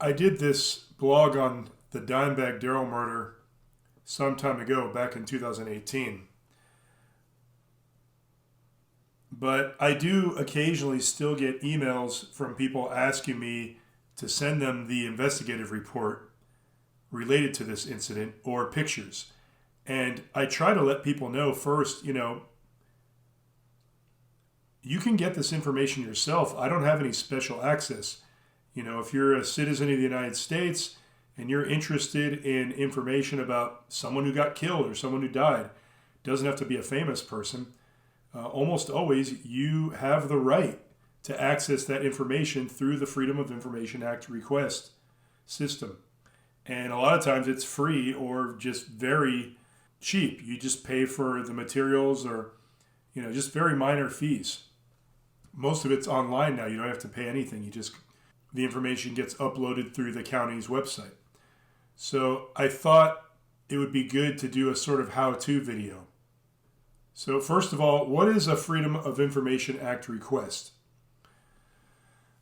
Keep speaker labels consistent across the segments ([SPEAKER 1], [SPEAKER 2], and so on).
[SPEAKER 1] I did this blog on the Dimebag Darrell murder some time ago, back in 2018. But I do occasionally still get emails from people asking me to send them the investigative report related to this incident or pictures. And I try to let people know first, you can get this information yourself. I don't have any special access. If you're a citizen of the United States and you're interested in information about someone who got killed or someone who died, doesn't have to be a famous person. Almost always you have the right to access that information through the Freedom of Information Act request system. And a lot of times it's free or just very cheap. You just pay for the materials or, just very minor fees. Most of it's online now. You don't have to pay anything. The information gets uploaded through the county's website. So I thought it would be good to do a sort of how-to video. So first of all, what is a Freedom of Information Act request?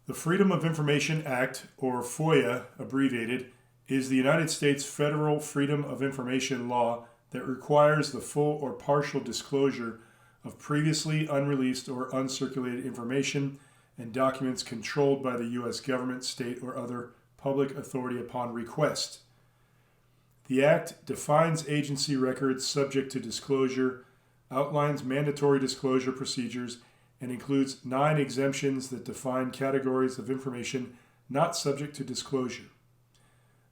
[SPEAKER 1] The Freedom of Information Act, or FOIA abbreviated, is the United States federal Freedom of Information law that requires the full or partial disclosure of previously unreleased or uncirculated information and documents controlled by the U.S. government, state, or other public authority upon request. The Act defines agency records subject to disclosure, outlines mandatory disclosure procedures, and includes 9 exemptions that define categories of information not subject to disclosure.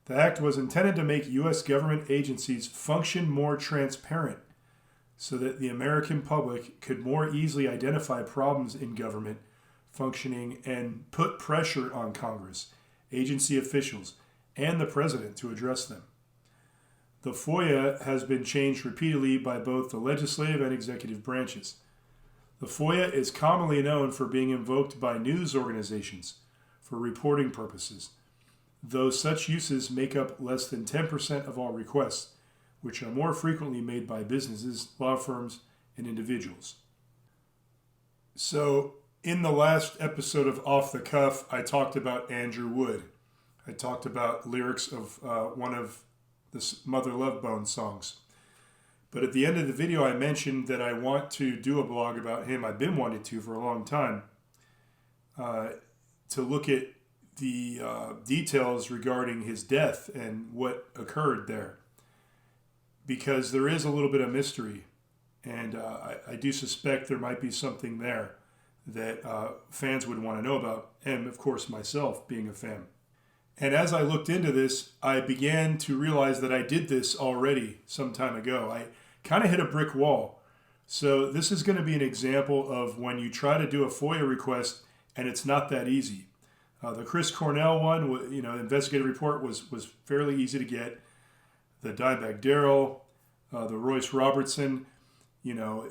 [SPEAKER 1] The Act was intended to make U.S. government agencies function more transparent so that the American public could more easily identify problems in government functioning and put pressure on Congress, agency officials, and the President to address them. The FOIA has been changed repeatedly by both the legislative and executive branches. The FOIA is commonly known for being invoked by news organizations for reporting purposes, though such uses make up less than 10% of all requests, which are more frequently made by businesses, law firms, and individuals. So, in the last episode of Off the Cuff, I talked about Andrew Wood. I talked about lyrics of one of the Mother Love Bone songs. But at the end of the video, I mentioned that I want to do a blog about him. I've been wanting to for a long time, to look at the details regarding his death and what occurred there. Because there is a little bit of mystery, and I do suspect there might be something there that fans would want to know about, and of course myself being a fan. And as I looked into this, I began to realize that I did this already some time ago. I kind of hit a brick wall. So this is going to be an example of when you try to do a FOIA request and it's not that easy. The Chris Cornell one, investigative report was fairly easy to get. The Dimebag Darrell, the Royce Robertson, a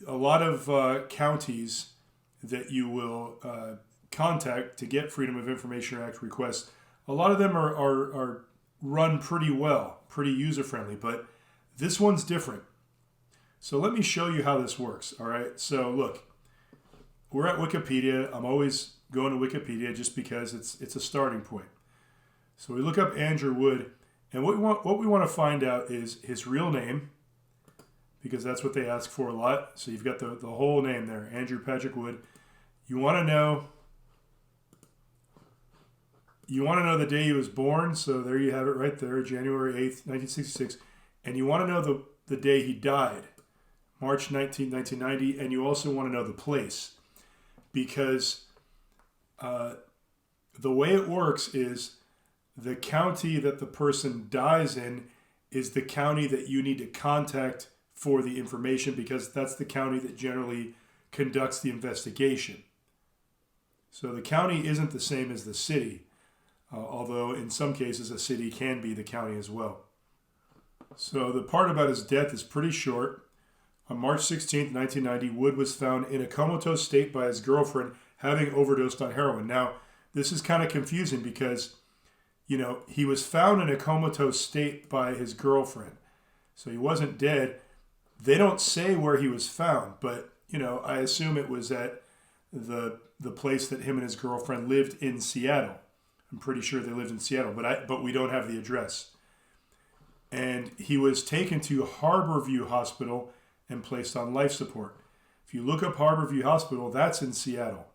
[SPEAKER 1] lot of counties that you will contact to get Freedom of Information Act requests. A lot of them are run pretty well, pretty user-friendly, but this one's different. So let me show you how this works, all right? So look, we're at Wikipedia. I'm always going to Wikipedia just because it's a starting point. So we look up Andrew Wood, and what we want to find out is his real name, because that's what they ask for a lot. So you've got the whole name there, Andrew Patrick Wood. You want to know the day he was born, so there you have it right there, January 8th, 1966. And you want to know the day he died, March 19th, 1990, and you also want to know the place. Because the way it works is the county that the person dies in is the county that you need to contact for the information, because that's the county that generally conducts the investigation. So the county isn't the same as the city. Although in some cases a city can be the county as well. So the part about his death is pretty short. On March 16th, 1990, Wood was found in a comatose state by his girlfriend, having overdosed on heroin. Now, this is kind of confusing because, he was found in a comatose state by his girlfriend. So he wasn't dead. They don't say where he was found, but, I assume it was at the place that him and his girlfriend lived in Seattle. I'm pretty sure they lived in Seattle, but we don't have the address. And he was taken to Harborview Hospital and placed on life support. If you look up Harborview Hospital, that's in Seattle.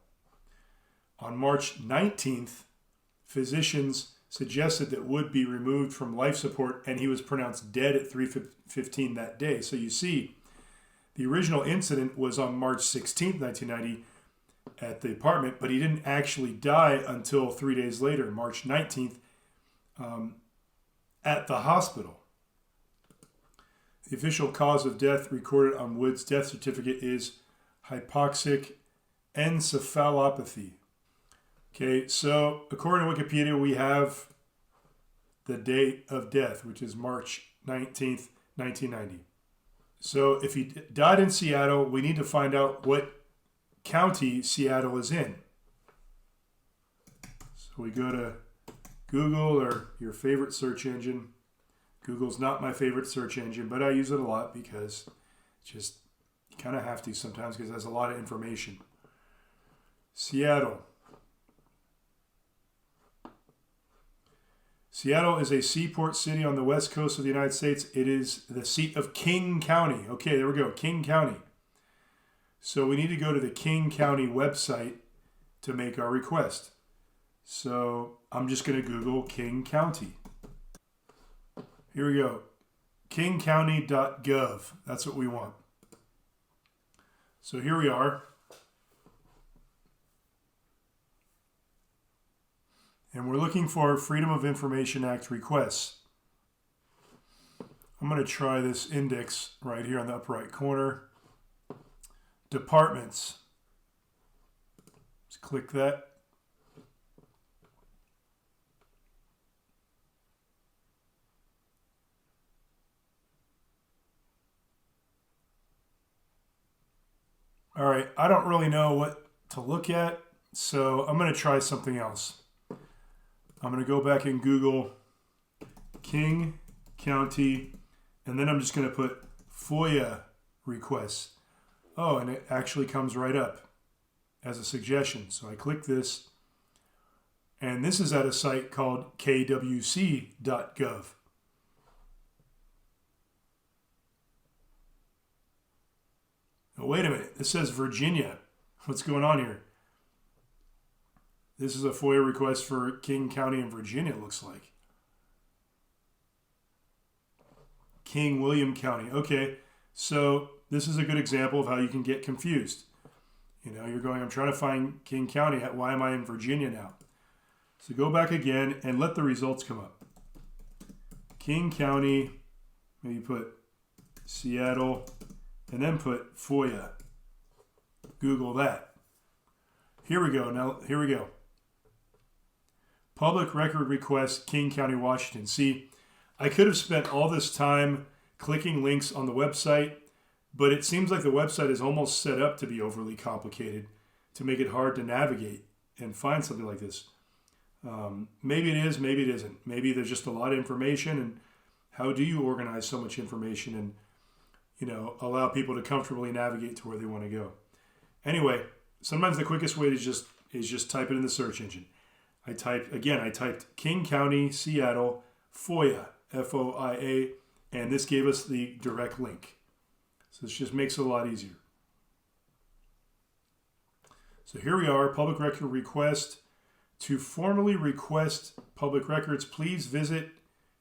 [SPEAKER 1] On March 19th, physicians suggested that Wood be removed from life support, and he was pronounced dead at 3:15 that day. So you see, the original incident was on March 16th, 1990 at the apartment, but he didn't actually die until 3 days later, March 19th, at the hospital. The official cause of death recorded on Wood's death certificate is hypoxic encephalopathy. Okay, so according to Wikipedia, we have the date of death, which is March 19th, 1990. So if he died in Seattle, we need to find out what county Seattle is in. So we go to Google or your favorite search engine. Google's not my favorite search engine, but I use it a lot because just you kind of have to sometimes because it has a lot of information. Seattle. Seattle is a seaport city on the west coast of the United States. It is the seat of King County. Okay, there we go, King County. So we need to go to the King County website to make our request. So I'm just going to Google King County. Here we go. kingcounty.gov. That's what we want. So here we are. And we're looking for Freedom of Information Act requests. I'm going to try this index right here on the upper right corner. Departments. Let's click that. All right, I don't really know what to look at, so I'm going to try something else. I'm going to go back and Google King County, and then I'm just going to put FOIA requests. Oh, and it actually comes right up as a suggestion. So I click this, and this is at a site called kwc.gov. Oh, wait a minute. This says Virginia. What's going on here? This is a FOIA request for King County in Virginia, it looks like. King William County. Okay, so this is a good example of how you can get confused. You know, you're going, I'm trying to find King County. Why am I in Virginia now? So go back again and let the results come up. King County, maybe put Seattle, and then put FOIA. Google that. Here we go. Now, here we go. Public record request, King County, Washington. See, I could have spent all this time clicking links on the website, but it seems like the website is almost set up to be overly complicated to make it hard to navigate and find something like this. Maybe it is, maybe it isn't. Maybe there's just a lot of information, and how do you organize so much information and, you know, allow people to comfortably navigate to where they want to go? Anyway, sometimes the quickest way to just type it in the search engine. I typed King County, Seattle, FOIA, F-O-I-A, and this gave us the direct link. So this just makes it a lot easier. So here we are, public record request. To formally request public records, please visit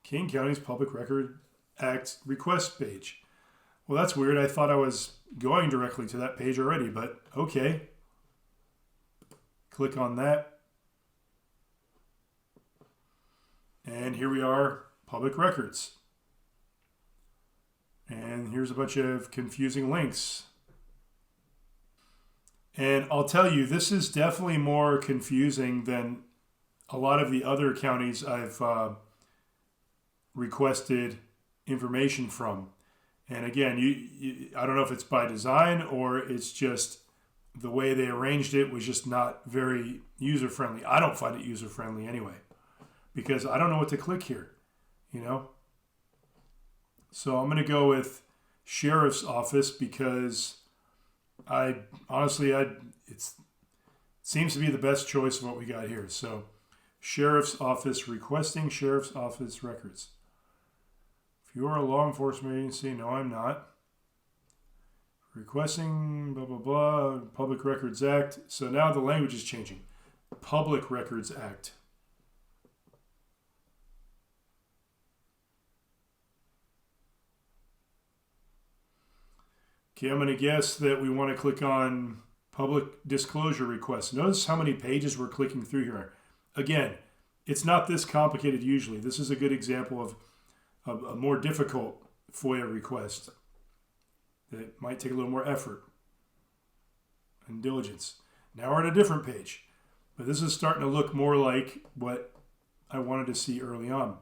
[SPEAKER 1] King County's Public Record Act request page. Well, that's weird. I thought I was going directly to that page already, but okay. Click on that. And here we are, public records. And here's a bunch of confusing links. And I'll tell you, this is definitely more confusing than a lot of the other counties I've requested information from. And again, I don't know if it's by design or it's just the way they arranged it was just not very user-friendly. I don't find it user-friendly anyway, because I don't know what to click here, you know? So I'm going to go with Sheriff's Office because it seems to be the best choice of what we got here. So Sheriff's Office requesting Sheriff's Office records. If you are a law enforcement agency, no, I'm not. Requesting blah, blah, blah, Public Records Act. So now the language is changing. Public Records Act. Okay, I'm going to guess that we want to click on Public Disclosure Request. Notice how many pages we're clicking through here. Again, it's not this complicated usually. This is a good example of a more difficult FOIA request that might take a little more effort and diligence. Now we're at a different page, but this is starting to look more like what I wanted to see early on.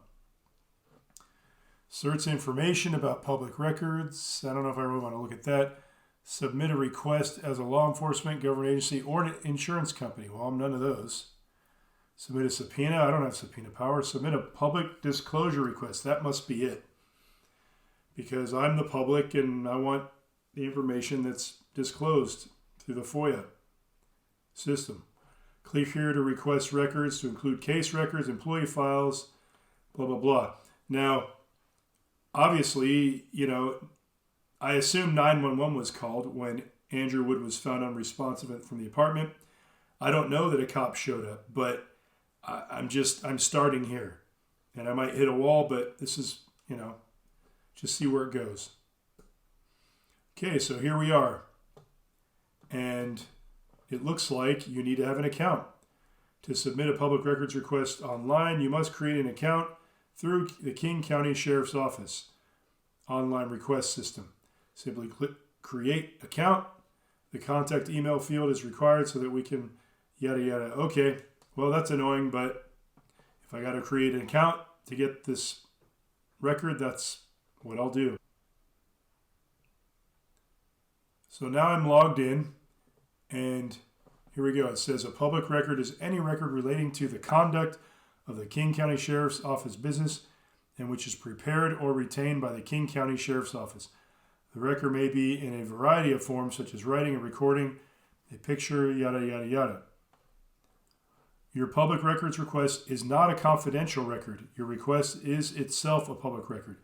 [SPEAKER 1] Search information about public records. I don't know if I really want to look at that. Submit a request as a law enforcement, government agency, or an insurance company. Well, I'm none of those. Submit a subpoena. I don't have subpoena power. Submit a public disclosure request. That must be it. Because I'm the public and I want the information that's disclosed through the FOIA system. Click here to request records to include case records, employee files, blah, blah, blah. Now, obviously, I assume 911 was called when Andrew Wood was found unresponsive from the apartment. I don't know that a cop showed up, but I'm starting here. And I might hit a wall, but this is, just see where it goes. Okay, so here we are. And it looks like you need to have an account. To submit a public records request online, you must create an account through the King County Sheriff's Office online request system. Simply click Create Account. The contact email field is required so that we can yada yada. Okay, well that's annoying, but if I got to create an account to get this record, that's what I'll do. So now I'm logged in, and here we go. It says a public record is any record relating to the conduct of the King County Sheriff's Office business and which is prepared or retained by the King County Sheriff's Office. The record may be in a variety of forms such as writing, a recording, a picture, yada, yada, yada. Your public records request is not a confidential record. Your request is itself a public record.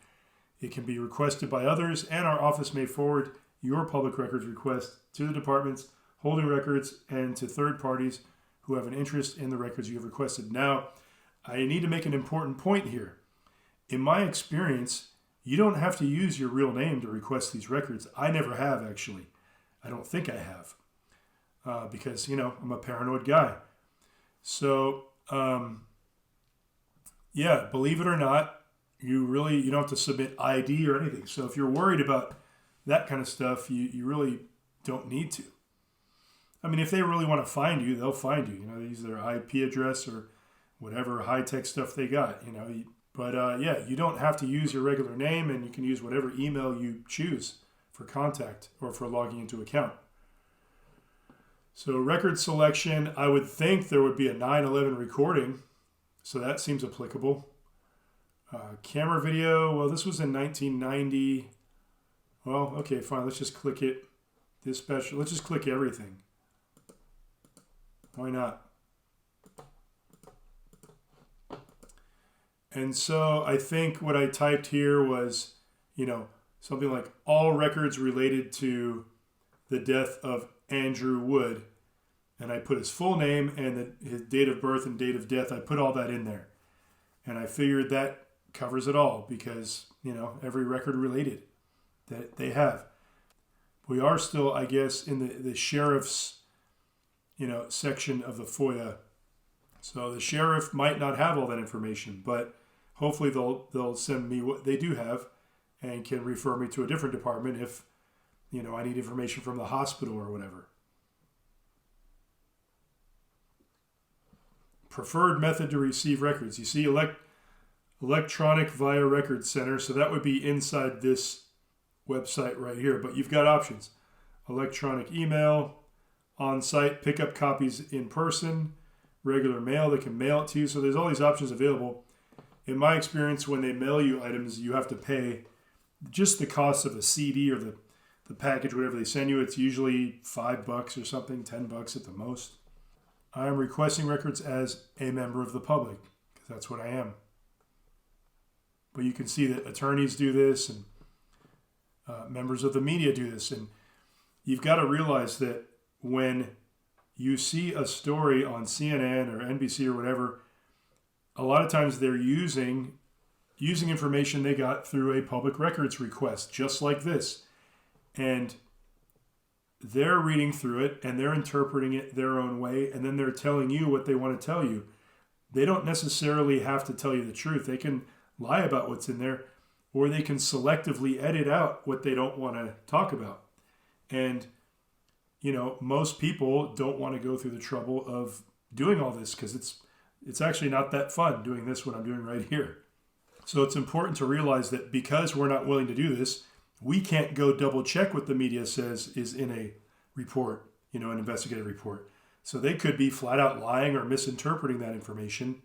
[SPEAKER 1] It can be requested by others, and our office may forward your public records request to the departments holding records and to third parties who have an interest in the records you have requested. Now, I need to make an important point here. In my experience, you don't have to use your real name to request these records. I never have, actually. I don't think I have because, I'm a paranoid guy. So, believe it or not, you don't have to submit ID or anything. So if you're worried about that kind of stuff, you really don't need to. I mean, if they really want to find you, they'll find you. They use their IP address or whatever high-tech stuff they got, But you don't have to use your regular name, and you can use whatever email you choose for contact or for logging into account. So record selection, I would think there would be a 9/11 recording, so that seems applicable. Camera video, well, this was in 1990. Well, okay, fine, let's just click it. Let's just click everything. Why not? And so I think what I typed here was, something like all records related to the death of Andrew Wood. And I put his full name and his date of birth and date of death. I put all that in there. And I figured that covers it all because, every record related that they have. We are still, I guess, in the sheriff's, section of the FOIA. So the sheriff might not have all that information, but hopefully they'll send me what they do have and can refer me to a different department if, I need information from the hospital or whatever. Preferred method to receive records. You see electronic via record center. So that would be inside this website right here. But you've got options. Electronic email, on-site, pick up copies in person, regular mail, they can mail it to you. So there's all these options available. In my experience, when they mail you items, you have to pay just the cost of a CD or the package, whatever they send you. It's usually $5 or something, $10 at the most. I am requesting records as a member of the public, because that's what I am. But you can see that attorneys do this, and members of the media do this. And you've got to realize that when you see a story on CNN or NBC or whatever, a lot of times they're using information they got through a public records request, just like this. And they're reading through it and they're interpreting it their own way, and then they're telling you what they want to tell you. They don't necessarily have to tell you the truth. They can lie about what's in there, or they can selectively edit out what they don't want to talk about. And, most people don't want to go through the trouble of doing all this, because it's actually not that fun doing this, what I'm doing right here. So it's important to realize that because we're not willing to do this, we can't go double check what the media says is in a report, an investigative report. So they could be flat out lying or misinterpreting that information,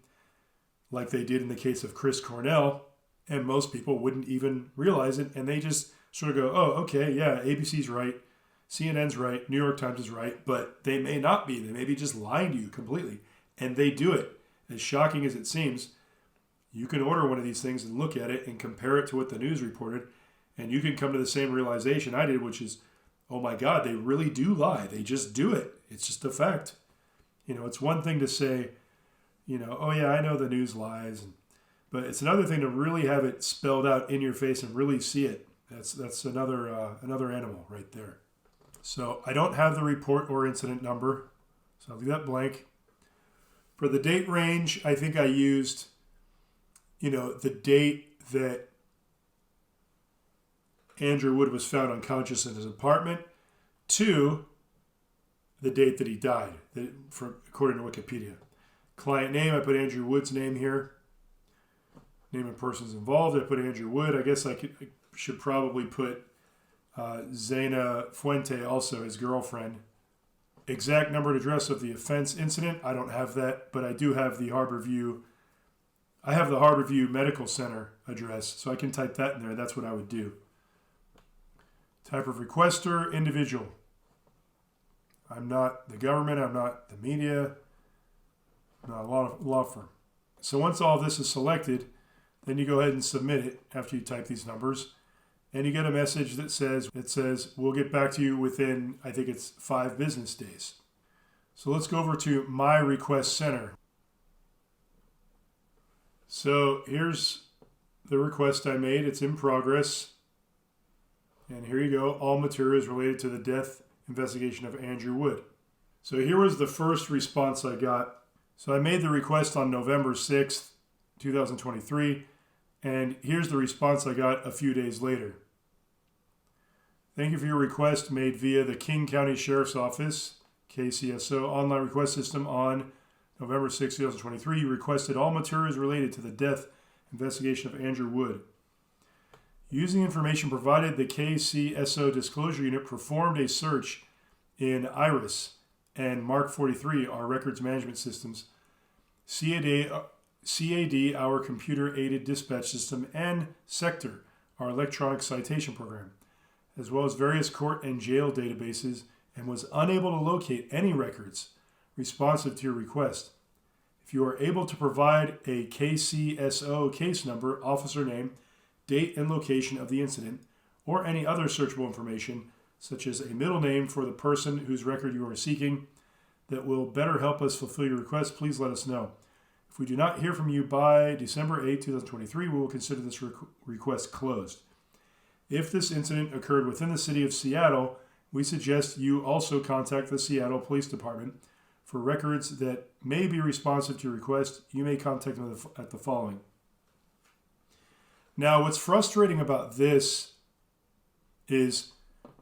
[SPEAKER 1] like they did in the case of Chris Cornell, and most people wouldn't even realize it, and they just sort of go, oh, okay, yeah, ABC's right, CNN's right, New York Times is right, but they may not be. They may be just lying to you completely, and they do it. As shocking as it seems, you can order one of these things and look at it and compare it to what the news reported, and you can come to the same realization I did, which is, oh my God, they really do lie. They just do it. It's just a fact. It's one thing to say, oh yeah, I know the news lies, but it's another thing to really have it spelled out in your face and really see it. That's another animal right there. So I don't have the report or incident number, so I'll leave that blank. For the date range, I think I used, the date that Andrew Wood was found unconscious in his apartment to the date that he died, according to Wikipedia. Client name, I put Andrew Wood's name here. Name of persons involved, I put Andrew Wood. I guess I should probably put Zena Fuente, also his girlfriend. Exact number and address of the offense incident, I don't have that, but I do have the Harborview Medical Center address, so I can type that in there. That's what I would do. Type of requester, individual. I'm not the government, I'm not the media, I'm not a law firm. So once all of this is selected, then you go ahead and submit it after you type these numbers. And you get a message that says, we'll get back to you within, I think it's 5 business days. So let's go over to My Request Center. So here's the request I made. It's in progress. And here you go. All materials related to the death investigation of Andrew Wood. So here was the first response I got. So I made the request on November 6th, 2023. And here's the response I got a few days later. Thank you for your request made via the King County Sheriff's Office, KCSO, online request system on November 6, 2023. You requested all materials related to the death investigation of Andrew Wood. Using information provided, the KCSO Disclosure Unit performed a search in IRIS and Mark 43, our records management systems, CAD, our computer-aided dispatch system, and Sector, our electronic citation program, as well as various court and jail databases, and was unable to locate any records responsive to your request. If you are able to provide a KCSO case number, officer name, date and location of the incident, or any other searchable information, such as a middle name for the person whose record you are seeking, that will better help us fulfill your request, please let us know. If we do not hear from you by December 8, 2023, we will consider this request closed. If this incident occurred within the city of Seattle, we suggest you also contact the Seattle Police Department. For records that may be responsive to your request, you may contact them at the following. Now, what's frustrating about this is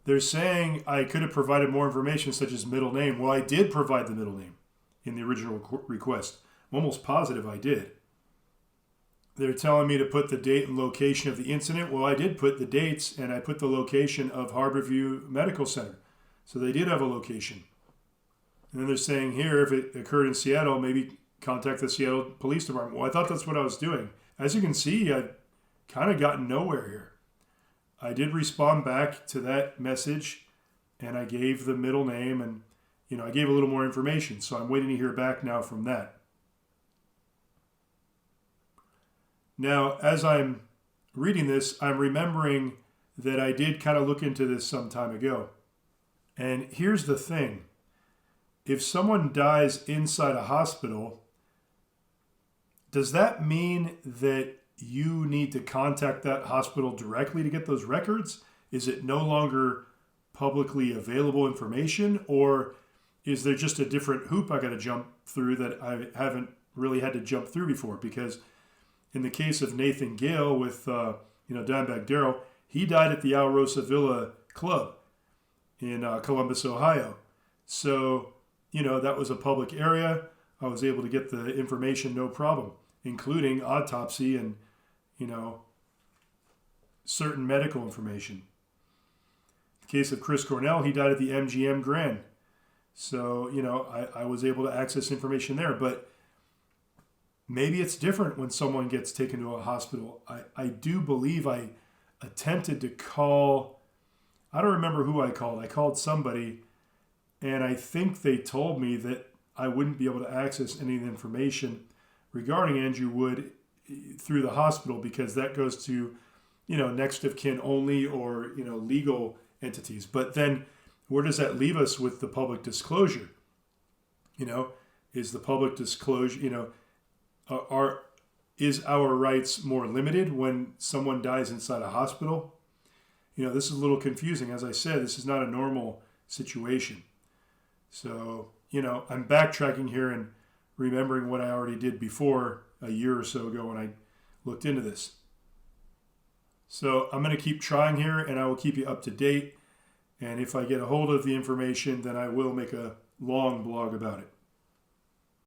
[SPEAKER 1] they're saying I could have provided more information, such as middle name. Well, I did provide the middle name in the original request. I'm almost positive I did. They're telling me to put the date and location of the incident. Well, I did put the dates, and I put the location of Harborview Medical Center. So they did have a location. And then they're saying here, if it occurred in Seattle, maybe contact the Seattle Police Department. Well, I thought that's what I was doing. As you can see, I've kind of gotten nowhere here. I did respond back to that message, and I gave the middle name, and I gave a little more information, so I'm waiting to hear back now from that. Now, as I'm reading this, I'm remembering that I did kind of look into this some time ago. And here's the thing. If someone dies inside a hospital, does that mean that you need to contact that hospital directly to get those records? Is it no longer publicly available information, or is there just a different hoop I got to jump through that I haven't really had to jump through before? Because in the case of Nathan Gale with Dimebag Darrell, he died at the Alrosa Villa Club in Columbus, Ohio. So, that was a public area. I was able to get the information no problem, including autopsy and, certain medical information. The case of Chris Cornell, he died at the MGM Grand. So, I was able to access information there. But maybe it's different when someone gets taken to a hospital. I do believe I attempted to call, I don't remember who I called. I called somebody, and I think they told me that I wouldn't be able to access any of the information regarding Andrew Wood through the hospital, because that goes to, next of kin only, or, legal entities. But then where does that leave us with the public disclosure? Is the public disclosure, is our rights more limited when someone dies inside a hospital? This is a little confusing. As I said, this is not a normal situation. So, I'm backtracking here and remembering what I already did before a year or so ago when I looked into this. So I'm going to keep trying here, and I will keep you up to date. And if I get a hold of the information, then I will make a long blog about it.